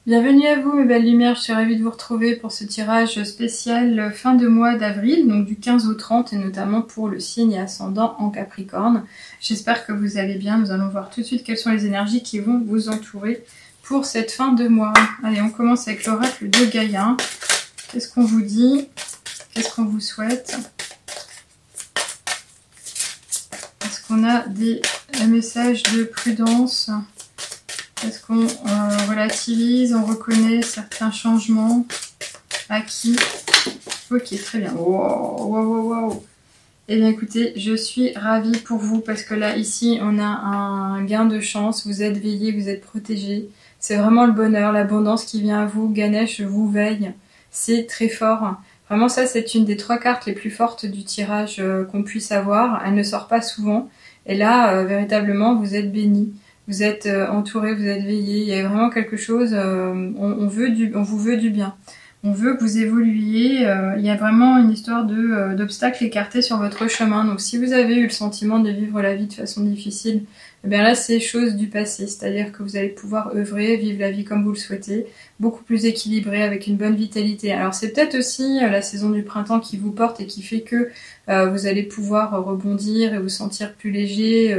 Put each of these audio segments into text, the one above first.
Bienvenue à vous mes belles lumières, je suis ravie de vous retrouver pour ce tirage spécial fin de mois d'avril, donc du 15 au 30 et notamment pour le signe et ascendant en Capricorne. J'espère que vous allez bien, nous allons voir tout de suite quelles sont les énergies qui vont vous entourer pour cette fin de mois. Allez, on commence avec l'oracle de Gaïa. Qu'est-ce qu'on vous dit? Qu'est-ce qu'on vous souhaite? Est-ce qu'on a des messages de prudence? Est-ce qu'on relativise, on reconnaît certains changements acquis? Ok, très bien. Wow, wow, wow, wow. Eh bien écoutez, je suis ravie pour vous parce que là, ici, on a un gain de chance. Vous êtes veillé, vous êtes protégé. C'est vraiment le bonheur, l'abondance qui vient à vous. Ganesh vous veille. C'est très fort. Vraiment, ça, c'est une des 3 cartes les plus fortes du tirage qu'on puisse avoir. Elle ne sort pas souvent. Et là, véritablement, vous êtes béni. Vous êtes entouré, vous êtes veillé, il y a vraiment quelque chose, on vous veut du bien. On veut que vous évoluiez, il y a vraiment une histoire d'obstacles écartés sur votre chemin. Donc si vous avez eu le sentiment de vivre la vie de façon difficile, eh bien là c'est chose du passé, c'est-à-dire que vous allez pouvoir œuvrer, vivre la vie comme vous le souhaitez, beaucoup plus équilibré, avec une bonne vitalité. Alors c'est peut-être aussi la saison du printemps qui vous porte et qui fait que vous allez pouvoir rebondir et vous sentir plus léger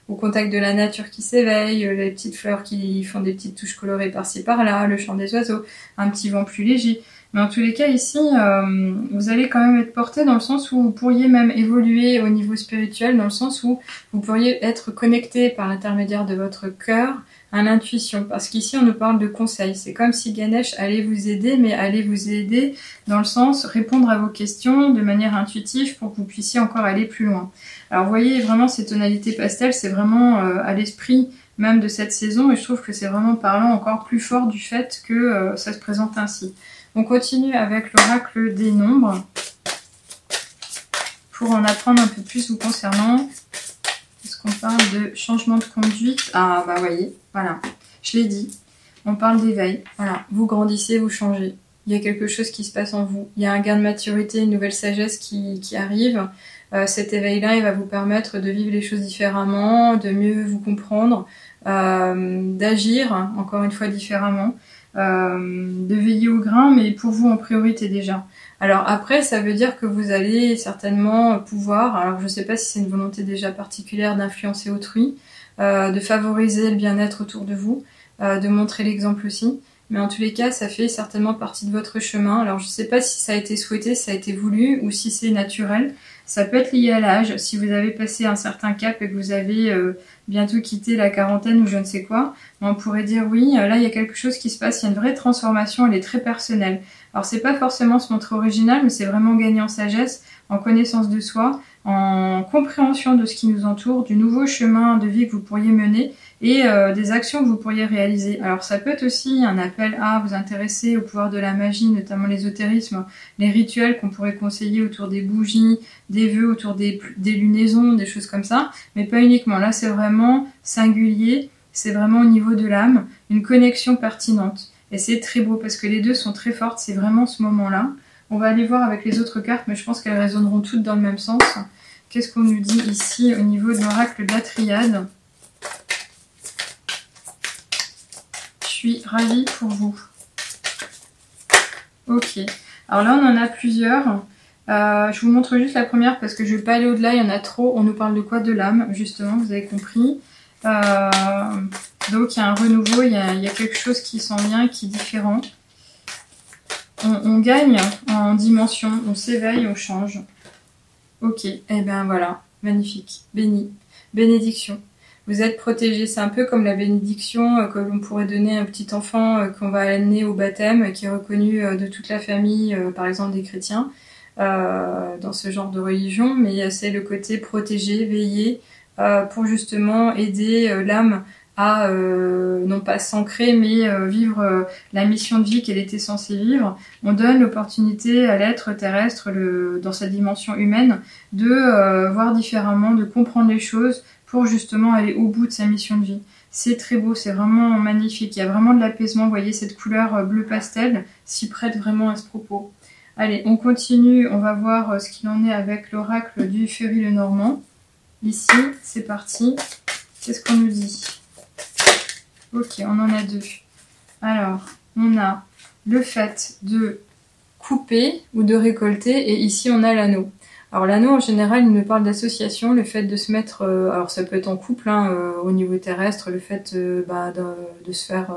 au contact de la nature qui s'éveille, les petites fleurs qui font des petites touches colorées par-ci par-là, le chant des oiseaux, un petit vent plus léger. Mais en tous les cas ici, vous allez quand même être porté dans le sens où vous pourriez même évoluer au niveau spirituel, dans le sens où vous pourriez être connecté par l'intermédiaire de votre cœur à l'intuition. Parce qu'ici on nous parle de conseils. C'est comme si Ganesh allait vous aider, mais allait vous aider dans le sens répondre à vos questions de manière intuitive pour que vous puissiez encore aller plus loin. Alors vous voyez vraiment ces tonalités pastel, c'est vraiment à l'esprit même de cette saison et je trouve que c'est vraiment parlant encore plus fort du fait que ça se présente ainsi. On continue avec l'oracle des nombres pour en apprendre un peu plus vous concernant. Est-ce qu'on parle de changement de conduite? Ah bah voyez, voilà, je l'ai dit. On parle d'éveil. Voilà, vous grandissez, vous changez. Il y a quelque chose qui se passe en vous. Il y a un gain de maturité, une nouvelle sagesse qui arrive. Cet éveil-là, il va vous permettre de vivre les choses différemment, de mieux vous comprendre, d'agir, encore une fois, différemment. De veiller au grain, mais pour vous en priorité déjà. Alors après, ça veut dire que vous allez certainement pouvoir, alors je ne sais pas si c'est une volonté déjà particulière d'influencer autrui, de favoriser le bien-être autour de vous, de montrer l'exemple aussi, mais en tous les cas, ça fait certainement partie de votre chemin. Alors je ne sais pas si ça a été souhaité, si ça a été voulu, ou si c'est naturel. Ça peut être lié à l'âge, si vous avez passé un certain cap et que vous avez bientôt quitté la quarantaine ou je ne sais quoi, on pourrait dire oui, là il y a quelque chose qui se passe, il y a une vraie transformation, elle est très personnelle. Alors c'est pas forcément se montrer original, mais c'est vraiment gagner en sagesse, en connaissance de soi, en compréhension de ce qui nous entoure, du nouveau chemin de vie que vous pourriez mener et des actions que vous pourriez réaliser. Alors ça peut être aussi un appel à vous intéresser au pouvoir de la magie, notamment l'ésotérisme, les rituels qu'on pourrait conseiller autour des bougies, des vœux autour des lunaisons, des choses comme ça, mais pas uniquement. Là c'est vraiment singulier, c'est vraiment au niveau de l'âme, une connexion pertinente. Et c'est très beau parce que les deux sont très fortes, c'est vraiment ce moment-là. On va aller voir avec les autres cartes, mais je pense qu'elles résonneront toutes dans le même sens. Qu'est-ce qu'on nous dit ici au niveau de l'oracle de la triade? Je suis ravie pour vous. Ok. Alors là, on en a plusieurs. Je vous montre juste la première parce que je ne vais pas aller au-delà, il y en a trop. On nous parle de quoi? De l'âme, justement, vous avez compris. Donc il y a un renouveau, il y a quelque chose qui s'en vient, qui est différent. On gagne en dimension, on s'éveille, on change. Ok, et ben voilà, magnifique, béni, bénédiction. Vous êtes protégé, c'est un peu comme la bénédiction que l'on pourrait donner à un petit enfant qu'on va amener au baptême, qui est reconnu de toute la famille, par exemple des chrétiens, dans ce genre de religion, mais c'est le côté protégé, veillé, pour justement aider l'âme à non pas s'ancrer mais vivre la mission de vie qu'elle était censée vivre. On donne l'opportunité à l'être terrestre dans sa dimension humaine de voir différemment, de comprendre les choses pour justement aller au bout de sa mission de vie. C'est très beau, c'est vraiment magnifique, il y a vraiment de l'apaisement, vous voyez cette couleur bleu pastel s'y prête vraiment à ce propos. Allez, on continue, on va voir ce qu'il en est avec l'oracle du Ferry le Normand. Ici, c'est parti. Qu'est-ce qu'on nous dit? Ok, on en a deux. Alors, on a le fait de couper ou de récolter, et ici on a l'anneau. Alors l'anneau en général il me parle d'association, le fait de se mettre, alors ça peut être en couple hein, au niveau terrestre, le fait de se faire,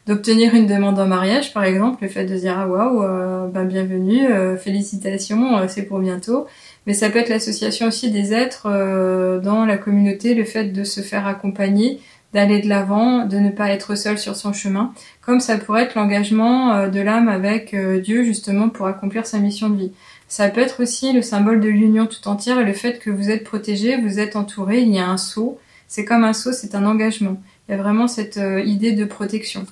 d'obtenir une demande en mariage par exemple, le fait de se dire ah waouh, bienvenue, félicitations, c'est pour bientôt. Mais ça peut être l'association aussi des êtres dans la communauté, le fait de se faire accompagner, d'aller de l'avant, de ne pas être seul sur son chemin, comme ça pourrait être l'engagement de l'âme avec Dieu justement pour accomplir sa mission de vie. Ça peut être aussi le symbole de l'union tout entière et le fait que vous êtes protégé, vous êtes entouré, il y a un sceau. C'est comme un sceau, c'est un engagement. Il y a vraiment cette idée de protection.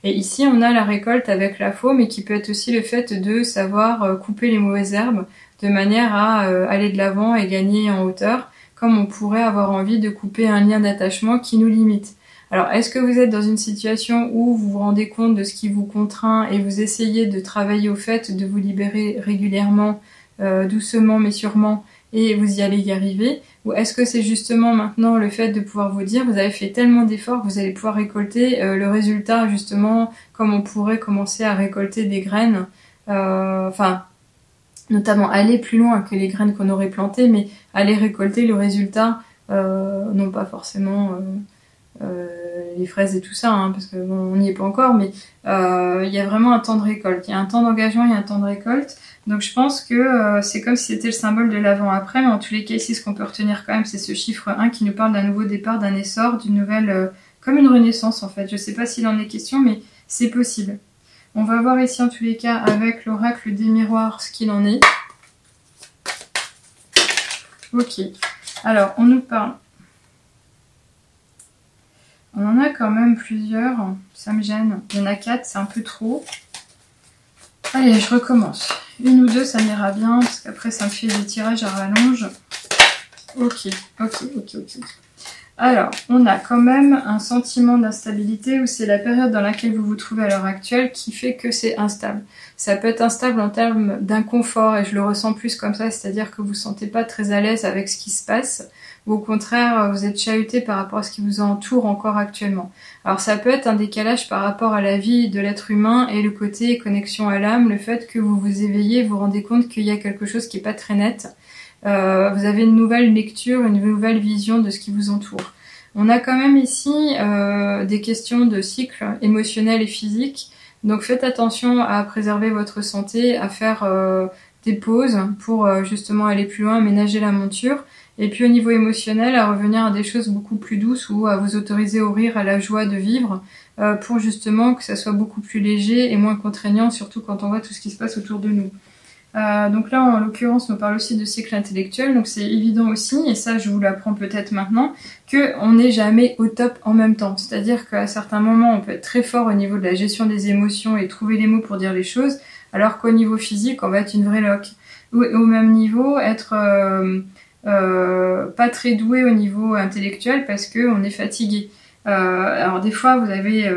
Et ici, on a la récolte avec la faux, mais qui peut être aussi le fait de savoir couper les mauvaises herbes de manière à aller de l'avant et gagner en hauteur, comme on pourrait avoir envie de couper un lien d'attachement qui nous limite. Alors, est-ce que vous êtes dans une situation où vous vous rendez compte de ce qui vous contraint et vous essayez de travailler au fait de vous libérer régulièrement, doucement mais sûrement, et vous y allez y arriver? Ou est-ce que c'est justement maintenant le fait de pouvoir vous dire, vous avez fait tellement d'efforts que vous allez pouvoir récolter le résultat justement comme on pourrait commencer à récolter des graines, notamment aller plus loin que les graines qu'on aurait plantées, mais aller récolter le résultat, non pas forcément les fraises et tout ça, hein, parce que bon, on n'y est pas encore, mais il y a vraiment un temps de récolte, il y a un temps d'engagement, il y a un temps de récolte. Donc je pense que c'est comme si c'était le symbole de l'avant-après, mais en tous les cas ici ce qu'on peut retenir quand même c'est ce chiffre 1 qui nous parle d'un nouveau départ, d'un essor, d'une nouvelle, comme une renaissance en fait. Je sais pas s'il en est question, mais c'est possible. On va voir ici en tous les cas avec l'oracle des miroirs ce qu'il en est. Ok, alors on nous parle. On en a quand même plusieurs, ça me gêne. Il y en a 4, c'est un peu trop. Allez, je recommence. Une ou deux, ça m'ira bien, parce qu'après ça me fait des tirages à rallonge. Ok. Alors, on a quand même un sentiment d'instabilité où c'est la période dans laquelle vous vous trouvez à l'heure actuelle qui fait que c'est instable. Ça peut être instable en termes d'inconfort et je le ressens plus comme ça, c'est-à-dire que vous ne vous sentez pas très à l'aise avec ce qui se passe ou au contraire vous êtes chahuté par rapport à ce qui vous entoure encore actuellement. Alors ça peut être un décalage par rapport à la vie de l'être humain et le côté connexion à l'âme, le fait que vous vous éveillez, vous vous rendez compte qu'il y a quelque chose qui n'est pas très net. Vous avez une nouvelle lecture, une nouvelle vision de ce qui vous entoure. On a quand même ici des questions de cycle émotionnel et physique, donc faites attention à préserver votre santé, à faire des pauses pour justement aller plus loin, ménager la monture, et puis au niveau émotionnel, à revenir à des choses beaucoup plus douces ou à vous autoriser au rire, à la joie de vivre, pour justement que ça soit beaucoup plus léger et moins contraignant, surtout quand on voit tout ce qui se passe autour de nous. Donc là en l'occurrence on parle aussi de cycle intellectuel, donc c'est évident aussi, et ça je vous l'apprends peut-être maintenant, qu'on n'est jamais au top en même temps, c'est-à-dire qu'à certains moments on peut être très fort au niveau de la gestion des émotions et trouver les mots pour dire les choses, alors qu'au niveau physique on va être une vraie loque, ou au même niveau être pas très doué au niveau intellectuel parce qu'on est fatigué. Alors des fois vous avez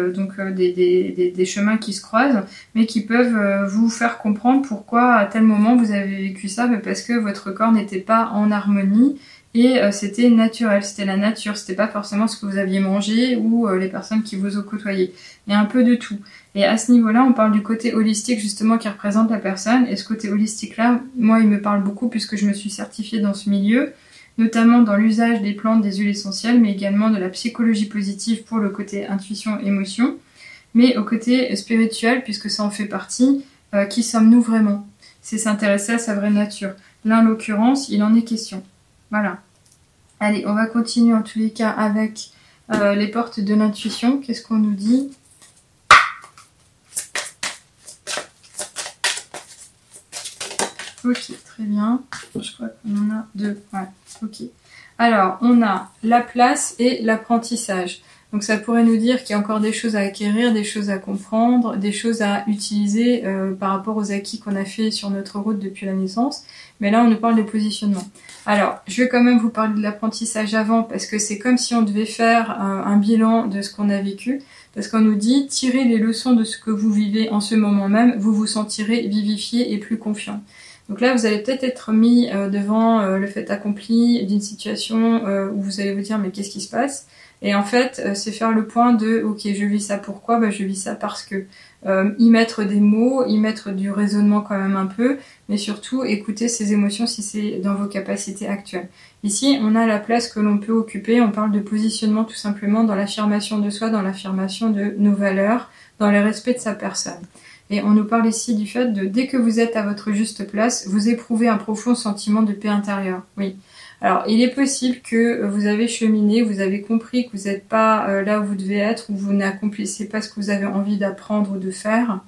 des chemins qui se croisent mais qui peuvent vous faire comprendre pourquoi à tel moment vous avez vécu ça, parce que votre corps n'était pas en harmonie et c'était naturel, c'était la nature, c'était pas forcément ce que vous aviez mangé ou les personnes qui vous ont côtoyé. Il y a un peu de tout. Et à ce niveau-là, on parle du côté holistique justement qui représente la personne, et ce côté holistique-là, moi il me parle beaucoup puisque je me suis certifiée dans ce milieu, notamment dans l'usage des plantes, des huiles essentielles, mais également de la psychologie positive pour le côté intuition, émotion, mais au côté spirituel, puisque ça en fait partie, qui sommes-nous vraiment? C'est s'intéresser à sa vraie nature. Là, en l'occurrence, il en est question. Voilà. Allez, on va continuer en tous les cas avec les portes de l'intuition. Qu'est-ce qu'on nous dit? Ok, très bien. Je crois qu'on en a deux. Ouais, ok. Alors, on a la place et l'apprentissage. Donc ça pourrait nous dire qu'il y a encore des choses à acquérir, des choses à comprendre, des choses à utiliser par rapport aux acquis qu'on a fait sur notre route depuis la naissance. Mais là, on nous parle de positionnement. Alors, je vais quand même vous parler de l'apprentissage avant, parce que c'est comme si on devait faire un bilan de ce qu'on a vécu. Parce qu'on nous dit, tirez les leçons de ce que vous vivez en ce moment même, vous vous sentirez vivifié et plus confiant. Donc là, vous allez peut-être être mis devant le fait accompli d'une situation où vous allez vous dire mais qu'est-ce qui se passe? Et en fait, c'est faire le point de « ok, je vis ça pourquoi ? Je vis ça parce que ». Y mettre des mots, y mettre du raisonnement quand même un peu, mais surtout écouter ses émotions si c'est dans vos capacités actuelles. Ici, on a la place que l'on peut occuper, on parle de positionnement tout simplement dans l'affirmation de soi, dans l'affirmation de nos valeurs, dans le respect de sa personne. Et on nous parle ici du fait de, dès que vous êtes à votre juste place, vous éprouvez un profond sentiment de paix intérieure. Oui. Alors, il est possible que vous avez cheminé, vous avez compris que vous n'êtes pas là où vous devez être, ou vous n'accomplissez pas ce que vous avez envie d'apprendre ou de faire.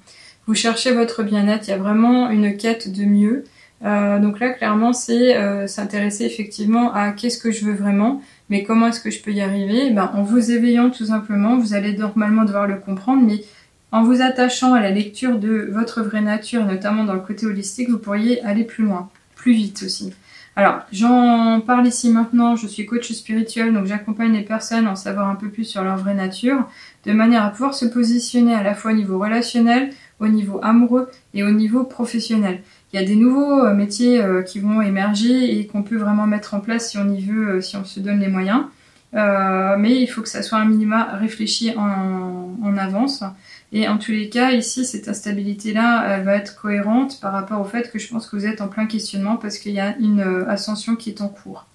Vous cherchez votre bien-être, il y a vraiment une quête de mieux. Donc là, clairement, c'est s'intéresser effectivement à qu'est-ce que je veux vraiment, mais comment est-ce que je peux y arriver ? En vous éveillant tout simplement, vous allez normalement devoir le comprendre, mais en vous attachant à la lecture de votre vraie nature, notamment dans le côté holistique, vous pourriez aller plus loin, plus vite aussi. Alors, j'en parle ici maintenant, je suis coach spirituel, donc j'accompagne les personnes à en savoir un peu plus sur leur vraie nature, de manière à pouvoir se positionner à la fois au niveau relationnel, au niveau amoureux et au niveau professionnel. Il y a des nouveaux métiers qui vont émerger et qu'on peut vraiment mettre en place si on y veut, si on se donne les moyens. Mais il faut que ça soit un minima réfléchi en avance. Et en tous les cas, ici, cette instabilité-là, elle va être cohérente par rapport au fait que je pense que vous êtes en plein questionnement parce qu'il y a une ascension qui est en cours.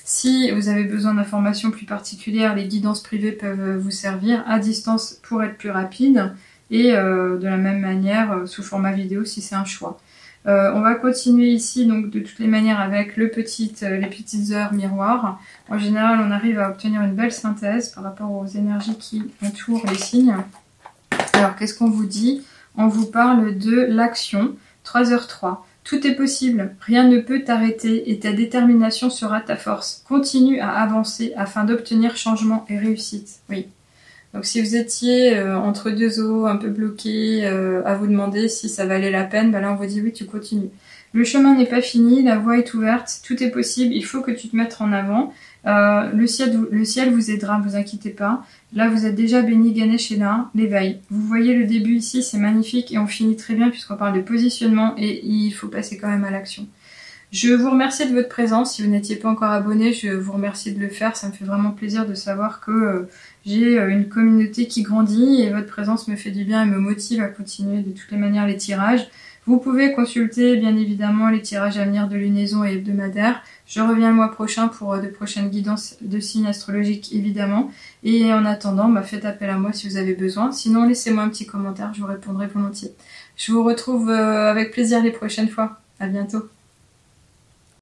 Si vous avez besoin d'informations plus particulières, les guidances privées peuvent vous servir à distance pour être plus rapide et de la même manière sous format vidéo si c'est un choix. On va continuer ici donc de toutes les manières avec les petites heures miroirs. En général, on arrive à obtenir une belle synthèse par rapport aux énergies qui entourent les signes. Alors, qu'est-ce qu'on vous dit ? On vous parle de l'action, 3h03. Tout est possible, rien ne peut t'arrêter et ta détermination sera ta force. Continue à avancer afin d'obtenir changement et réussite. Oui. Donc si vous étiez entre deux eaux, un peu bloqué, à vous demander si ça valait la peine, là on vous dit oui, tu continues. Le chemin n'est pas fini, la voie est ouverte, tout est possible, il faut que tu te mettes en avant. Le ciel vous aidera, ne vous inquiétez pas. Là, vous êtes déjà béni, Ganesh est là, l'éveil. Vous voyez le début ici, c'est magnifique et on finit très bien puisqu'on parle de positionnement et il faut passer quand même à l'action. Je vous remercie de votre présence. Si vous n'étiez pas encore abonné, je vous remercie de le faire. Ça me fait vraiment plaisir de savoir que j'ai une communauté qui grandit et votre présence me fait du bien et me motive à continuer de toutes les manières les tirages. Vous pouvez consulter bien évidemment les tirages à venir de lunaison et hebdomadaire. Je reviens le mois prochain pour de prochaines guidances de signes astrologiques évidemment. Et en attendant, faites appel à moi si vous avez besoin. Sinon, laissez-moi un petit commentaire, je vous répondrai volontiers. Je vous retrouve avec plaisir les prochaines fois. À bientôt.